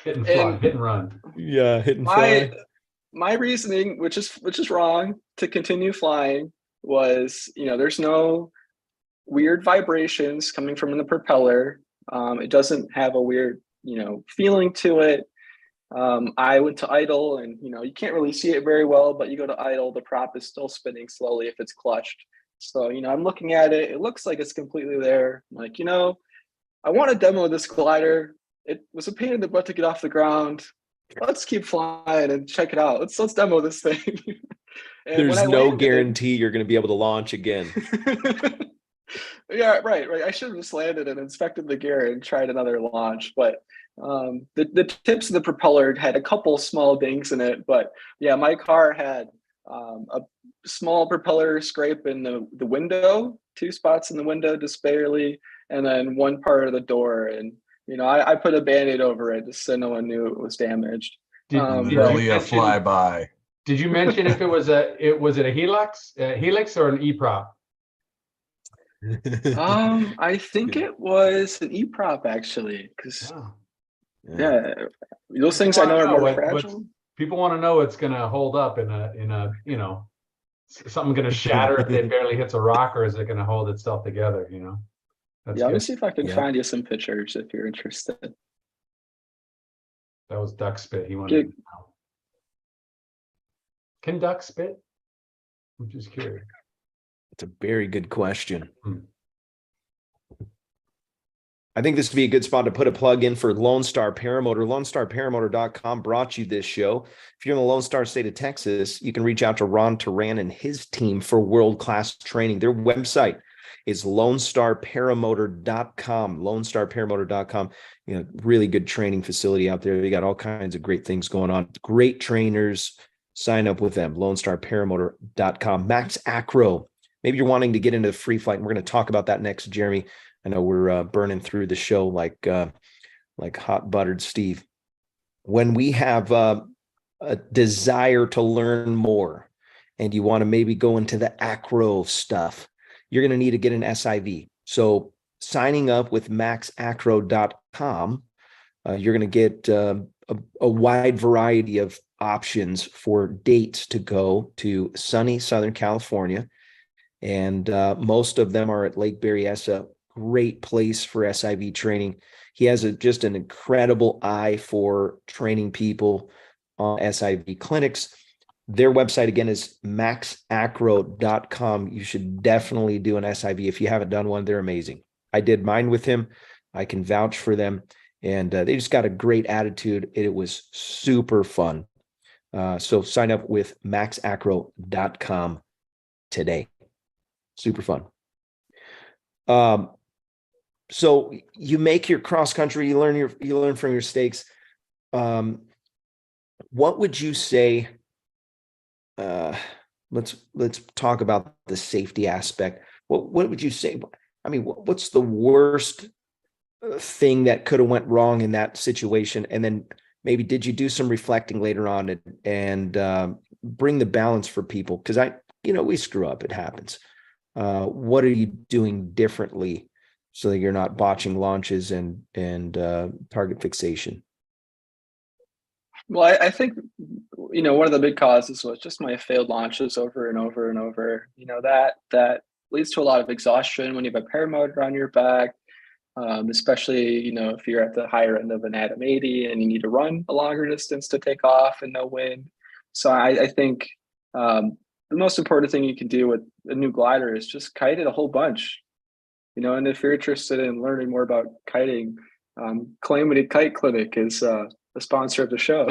hit and run. Yeah. Hit and fly. My reasoning, which is wrong, to continue flying was, there's no weird vibrations coming from the propeller. It doesn't have a weird, feeling to it. I went to idle, and you can't really see it very well, but you go to idle, the prop is still spinning slowly if it's clutched. So I'm looking at it. It looks like it's completely there. I'm like, I want to demo this glider. It was a pain in the butt to get off the ground. Let's keep flying and check it out. Let's demo this thing. And there's no guarantee you're going to be able to launch again. Yeah, right. I should have just landed and inspected the gear and tried another launch. But the tips of the propeller had a couple small dings in it. But yeah, my car had a small propeller scrape in the window, 2 spots in the window, just barely, and then one part of the door. And I put a Band-Aid over it just so no one knew it was damaged. Literally a flyby. Did you mention if it was a helix or an e-prop? I think it was an e-prop actually, because yeah, those things I know are more fragile. People want to know it's going to hold up in a something going to shatter if it barely hits a rock, or is it going to hold itself together? That's let me see if I can find you some pictures if you're interested. That was duck spit. He wanted to know. Can duck spit? I'm just curious. It's a very good question. I think this would be a good spot to put a plug in for Lone Star Paramotor. LoneStarParamotor.com brought you this show. If you're in the Lone Star state of Texas, you can reach out to Ron Turan and his team for world-class training. Their website is LoneStarParamotor.com. LoneStarParamotor.com. Really good training facility out there. They got all kinds of great things going on. Great trainers. Sign up with them. LoneStarParamotor.com. Max Acro. Maybe you're wanting to get into the free flight, and we're going to talk about that next, Jeremy. I know we're burning through the show like hot buttered Steve. When we have a desire to learn more, and you want to maybe go into the acro stuff, you're going to need to get an SIV. So signing up with maxacro.com, you're going to get a wide variety of options for dates to go to sunny Southern California. And most of them are at Lake Berryessa. Great place for SIV training. He has just an incredible eye for training people on SIV clinics. Their website, again, is maxacro.com. You should definitely do an SIV. If you haven't done one, they're amazing. I did mine with him. I can vouch for them. And they just got a great attitude. It was super fun. So sign up with maxacro.com today. Super fun. So you make your cross country, you learn from your mistakes. What would you say? Let's talk about the safety aspect. What would you say? I mean, what's the worst thing that could have went wrong in that situation? And then maybe did you do some reflecting later on and bring the balance for people? Because we screw up, it happens. What are you doing differently so that you're not botching launches and target fixation? Well, I think, one of the big causes was just my failed launches over and over and over. That leads to a lot of exhaustion when you have a paramotor on your back, especially, if you're at the higher end of an Atom 80 and you need to run a longer distance to take off and no wind. So I think the most important thing you can do with a new glider is just kite it a whole bunch. And if you're interested in learning more about kiting, Calamity Kite Clinic is the sponsor of the show.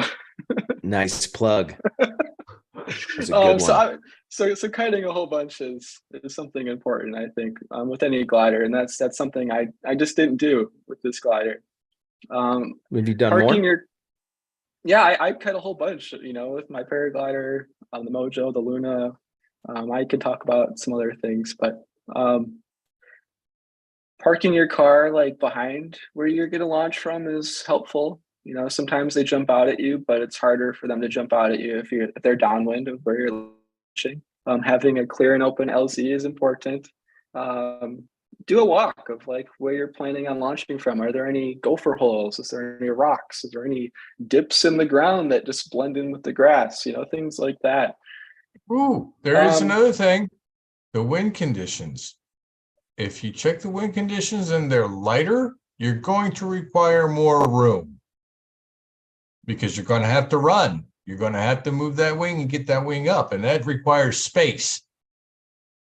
Nice plug. That's a good one. So kiting a whole bunch is something important, I think, with any glider, and that's something I just didn't do with this glider. Have you done more? I kite a whole bunch, with my Paraglider, the Mojo, the Luna. I could talk about some other things, but parking your car like behind where you're going to launch from is helpful. Sometimes they jump out at you, but it's harder for them to jump out at you if they're downwind of where you're launching. Having a clear and open LZ is important. Do a walk of like where you're planning on launching from. Are there any gopher holes? Is there any rocks? Is there any dips in the ground that just blend in with the grass? Things like that. Ooh, there is another thing, the wind conditions. If you check the wind conditions and they're lighter, you're going to require more room because you're going to have to run. You're going to have to move that wing and get that wing up, and that requires space.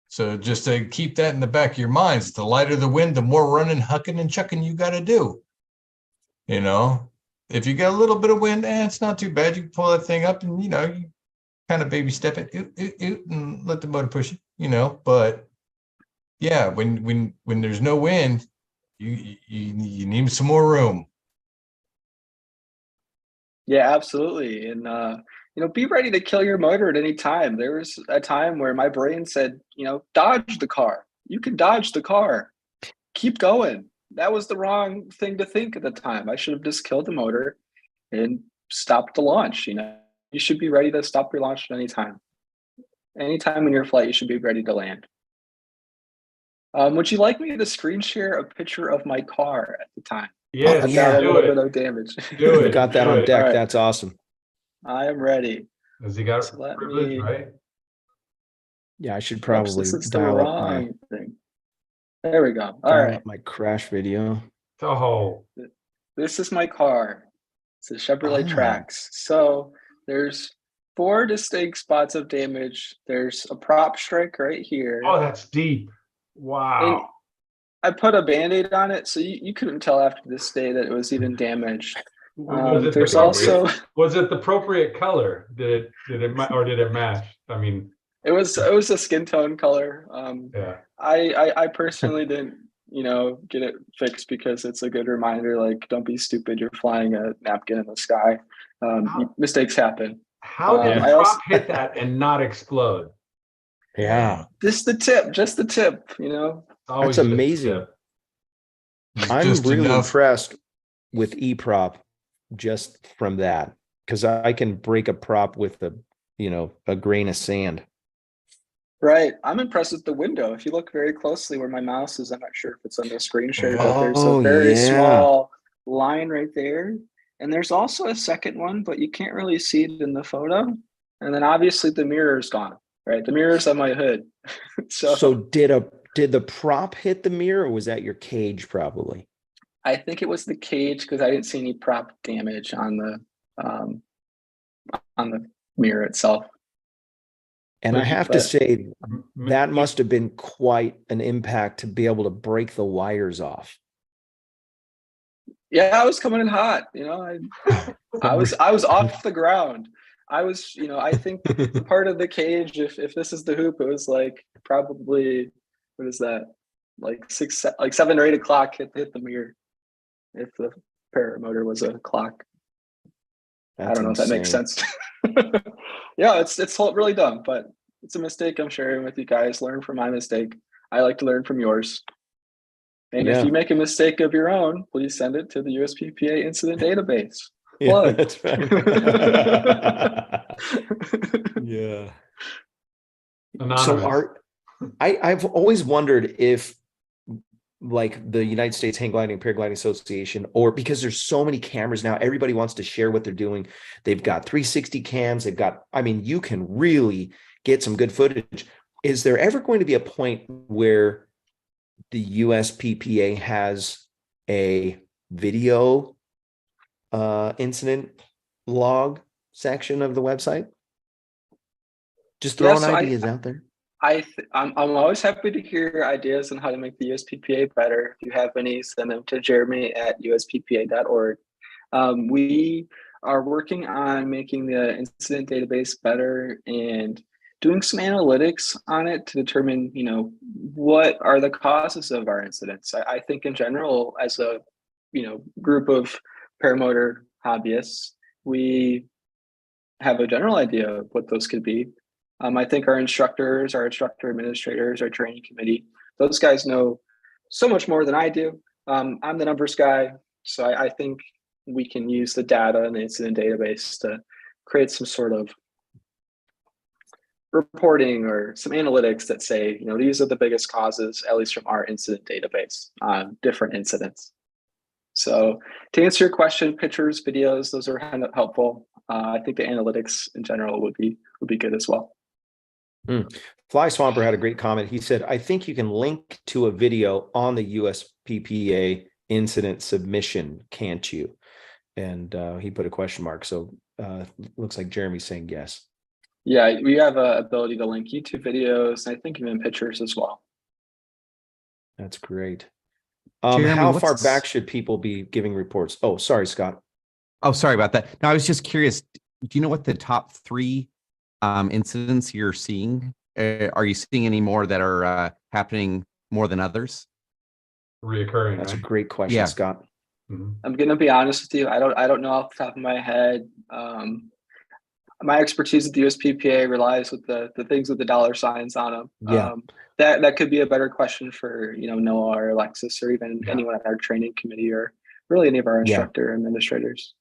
So just to keep that in the back of your minds, the lighter the wind, the more running, hucking, and chucking you got to do. If you got a little bit of wind, it's not too bad. You can pull that thing up and, you kind of baby step it, and let the motor push it, but yeah, when there's no wind, you need some more room. Yeah, absolutely. And, be ready to kill your motor at any time. There was a time where my brain said, dodge the car. You can dodge the car. Keep going. That was the wrong thing to think at the time. I should have just killed the motor and stopped the launch. You should be ready to stop your launch at any time. Anytime in your flight, you should be ready to land. Would you like me to screen share a picture of my car at the time? Yes, yeah, a little bit of damage. Do it. Got that on deck. Right. That's awesome. I am ready. Has he got privilege, right? Yeah, I should probably this is dial the up my thing. There we go. All right. Up my crash video. Oh. This is my car. It's a Chevrolet Trax. So there's 4 distinct spots of damage. There's a prop strike right here. Oh, that's deep. Wow. And I put a Band-Aid on it, so you couldn't tell after this day that it was even damaged. Was it the appropriate color? Did it match? I mean, it was a skin tone color. Yeah. I personally didn't, get it fixed because it's a good reminder. Like, don't be stupid. You're flying a napkin in the sky. Mistakes happen. How did the prop hit that and not explode? Yeah. Just the tip. That's amazing. I'm really impressed with E-prop just from that, because I can break a prop with a grain of sand. Right. I'm impressed with the window. If you look very closely where my mouse is, I'm not sure if it's on the screen share, but there's a very small line right there. And there's also a second one, but you can't really see it in the photo. And then obviously the mirror is gone, right? The mirror's on my hood. So did the prop hit the mirror, or was that your cage probably? I think it was the cage, because I didn't see any prop damage on the mirror itself. And I have to say, that must have been quite an impact to be able to break the wires off. Yeah, I was coming in hot. I was off the ground. I was, I think part of the cage, if this is the hoop, it was like probably, what is that? Like 7 or 8 o'clock hit the mirror. If the paramotor was a clock. That's I don't know if that makes sense. Yeah, it's really dumb, but it's a mistake I'm sharing with you guys. Learn from my mistake. I like to learn from yours. And if you make a mistake of your own, please send it to the USPPA incident database. Yeah, Plug. that's right. Yeah. Anonymous. I've always wondered if, like, the United States Hang Gliding and Paragliding Association, or because there's so many cameras now, everybody wants to share what they're doing. They've got 360 cams. I mean, you can really get some good footage. Is there ever going to be a point where the USPPA has a video incident log section of the website? Just throwing ideas out there. I'm always happy to hear ideas on how to make the USPPA better. If you have any, send them to jeremy@usppa.org. We are working on making the incident database better and doing some analytics on it to determine, what are the causes of our incidents. I think in general, as a, group of paramotor hobbyists, we have a general idea of what those could be. I think our instructors, our instructor administrators, our training committee, those guys know so much more than I do. I'm the numbers guy, so I think we can use the data and the incident database to create some sort of reporting or some analytics that say, these are the biggest causes, at least from our incident database on different incidents. So to answer your question, pictures, videos, those are kind of helpful. I think the analytics in general would be good as well. Fly Swamper had a great comment. He said, I think you can link to a video on the USPPA incident submission, can't you? And he put a question mark. So looks like Jeremy's saying yes. Yeah, we have a ability to link YouTube videos, and I think even pictures as well. That's great. Jeremy, how far back should people be giving reports? Oh, sorry, Scott. Oh, sorry about that. No, I was just curious. Do you know what the top 3 incidents you're seeing? Are you seeing any more that are happening more than others? Reoccurring. That's right? a great question, Yeah. Scott. Mm-hmm. I'm gonna be honest with you. I don't know off the top of my head. My expertise at the USPPA relies with the things with the dollar signs on them. Yeah. That could be a better question for Noah or Alexis or even anyone on our training committee or really any of our instructor administrators.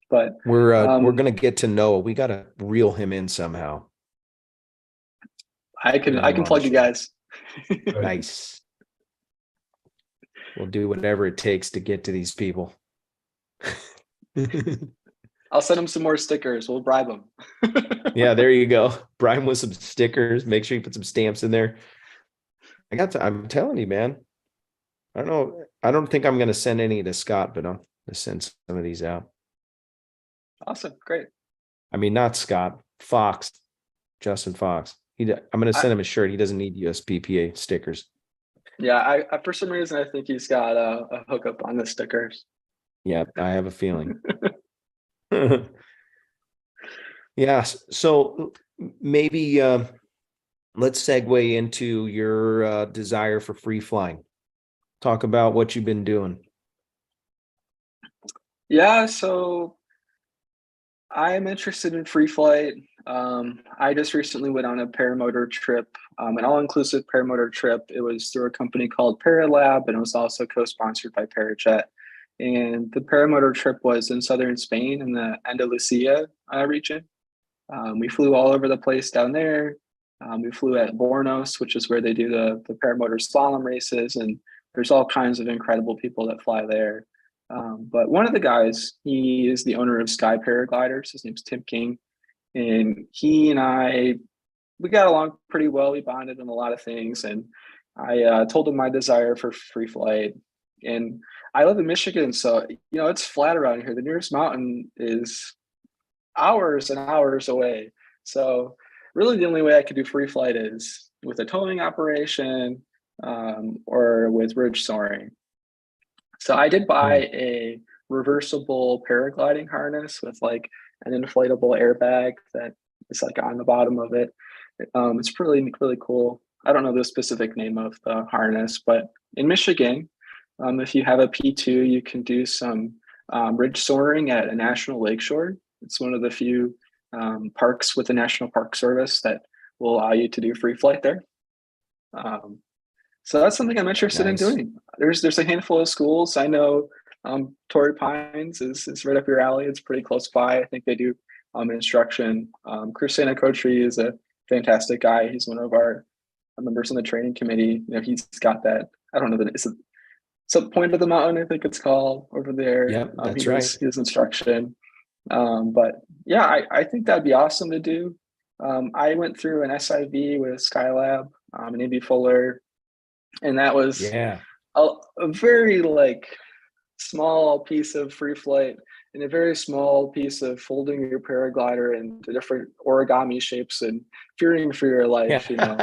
But we're gonna get to Noah. We gotta reel him in somehow. I can plug you guys. Nice. We'll do whatever it takes to get to these people. I'll send them some more stickers. We'll bribe them. Yeah, there you go. Bribe him with some stickers. Make sure you put some stamps in there. I'm telling you, man. I don't know. I don't think I'm going to send any to Scott, but I'm going to send some of these out. Awesome. Great. I mean, not Scott, Fox, Justin Fox. I'm going to send him a shirt. He doesn't need USPPA stickers. Yeah, I for some reason, I think he's got a hookup on the stickers. Yeah, I have a feeling. Yeah. So maybe let's segue into your desire for free flying. Talk about what you've been doing. Yeah, so I'm interested in free flight. I just recently went on a paramotor trip, an all-inclusive paramotor trip. It was through a company called Paralab, and it was also co-sponsored by Parajet. And the paramotor trip was in southern Spain in the Andalusia region. We flew all over the place down there. We flew at Bornos, which is where they do the paramotor slalom races, and there's all kinds of incredible people that fly there. But one of the guys, he is the owner of Sky Paragliders. His name's Tim King. And he and we got along pretty well. We bonded on a lot of things. And I told him my desire for free flight. And I live in Michigan, so, it's flat around here. The nearest mountain is hours and hours away. So really the only way I could do free flight is with a towing operation or with ridge soaring. So I did buy a reversible paragliding harness with like an inflatable airbag that is like on the bottom of it. It's really, really cool. I don't know the specific name of the harness, but in Michigan, if you have a P2, you can do some ridge soaring at a national lakeshore. It's one of the few parks with the National Park Service that will allow you to do free flight there. So that's something I'm interested in Nice. doing. There's a handful of schools. I know Torrey Pines is right up your alley. It's pretty close by. I think they do instruction. Chris Sanacotri is a fantastic guy. He's one of our members on the training committee. You know, he's got that. I don't know that it's some point of the mountain, I think it's called, over there. Yep, that's he right. He does instruction. But yeah, I think that'd be awesome to do. I went through an SIV with Skylab and Indy Fuller, and that was Yeah. a very like small piece of free flight and a very small piece of folding your paraglider into different origami shapes and fearing for your life, you know.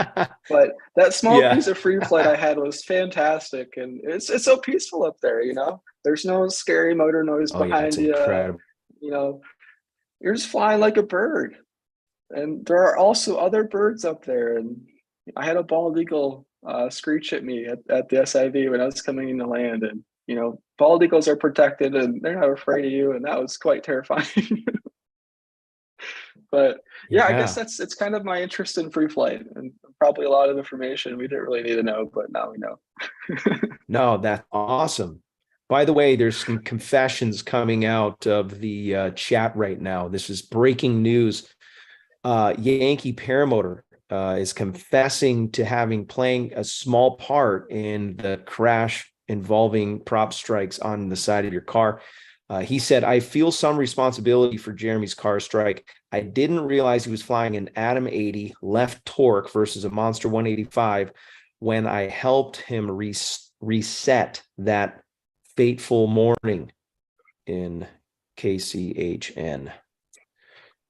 But that small Yeah. piece of free flight I had was fantastic, and it's so peaceful up there, you know. There's no scary motor noise Oh, yeah, behind it's you. incredible. You know, you're just flying like a bird. And there are also other birds up there. And I had a bald eagle screech at me at the SIV when I was coming into land. And, you know, bald eagles are protected and they're not afraid of you. And that was quite terrifying. But yeah, I guess it's kind of my interest in free flight, and probably a lot of information we didn't really need to know, but now we know. No, that's awesome. By the way, there's some confessions coming out of the chat right now. This is breaking news. Yankee Paramotor is confessing to having playing a small part in the crash involving prop strikes on the side of your car. He said, "I feel some responsibility for Jeremy's car strike. I didn't realize he was flying an Atom 80 left torque versus a Monster 185 when I helped him reset that fateful morning in KCHN."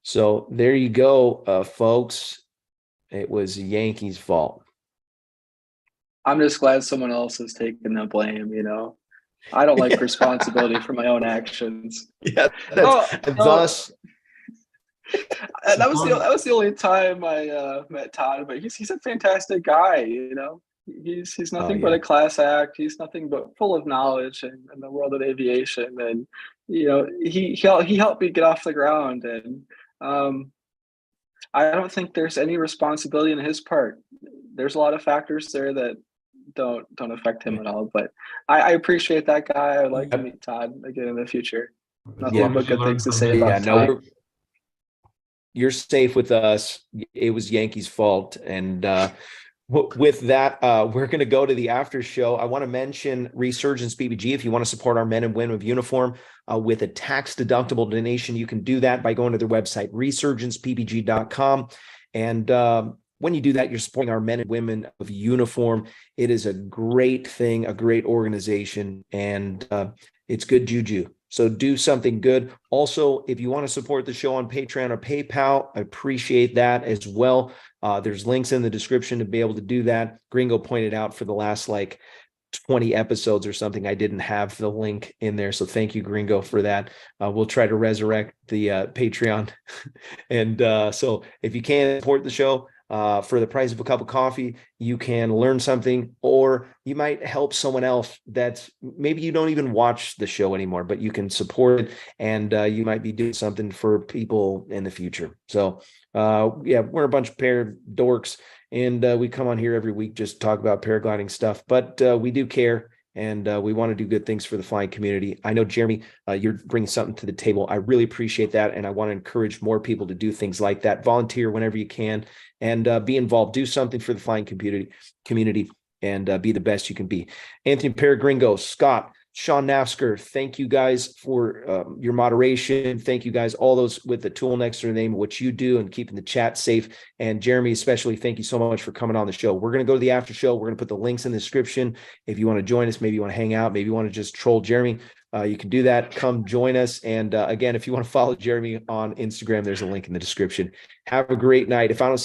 So there you go, folks. It was Yankees' fault. I'm just glad someone else is taking the blame, you know. I don't like responsibility for my own actions. Yeah, thus. That was the only time I met Todd, but he's a fantastic guy, you know. He's nothing but a class act. He's nothing but full of knowledge in the world of aviation, and you know he helped me get off the ground. And I don't think there's any responsibility on his part. There's a lot of factors there that don't affect him at all. But I appreciate that guy. I'd like to meet Todd again in the future. Nothing but good things to say about Todd. You're safe with us. It was Yankees' fault. And with that, we're going to go to the after show. I want to mention Resurgence PPG. If you want to support our men and women of uniform with a tax-deductible donation, you can do that by going to their website, resurgenceppg.com. And when you do that, you're supporting our men and women of uniform. It is a great thing, a great organization, and it's good juju. So do something good. Also, if you want to support the show on Patreon or PayPal, I appreciate that as well. There's links in the description to be able to do that. Gringo pointed out for the last 20 episodes or something, I didn't have the link in there. So thank you, Gringo, for that. We'll try to resurrect the Patreon. And so if you can support the show, for the price of a cup of coffee, you can learn something, or you might help someone else that's maybe you don't even watch the show anymore, but you can support it, and you might be doing something for people in the future. So yeah, we're a bunch of pair dorks, and we come on here every week just to talk about paragliding stuff, but we do care. And we want to do good things for the flying community. I know, Jeremy, you're bringing something to the table. I really appreciate that. And I want to encourage more people to do things like that. Volunteer whenever you can, and be involved. Do something for the flying community, and be the best you can be. Anthony Peregringo, Scott, Sean Nafsker, thank you guys for your moderation. Thank you guys, all those with the tool next to their name, what you do and keeping the chat safe. And Jeremy, especially, thank you so much for coming on the show. We're going to go to the after show. We're going to put the links in the description. If you want to join us, maybe you want to hang out, maybe you want to just troll Jeremy, you can do that. Come join us. And again, if you want to follow Jeremy on Instagram, there's a link in the description. Have a great night. If I don't see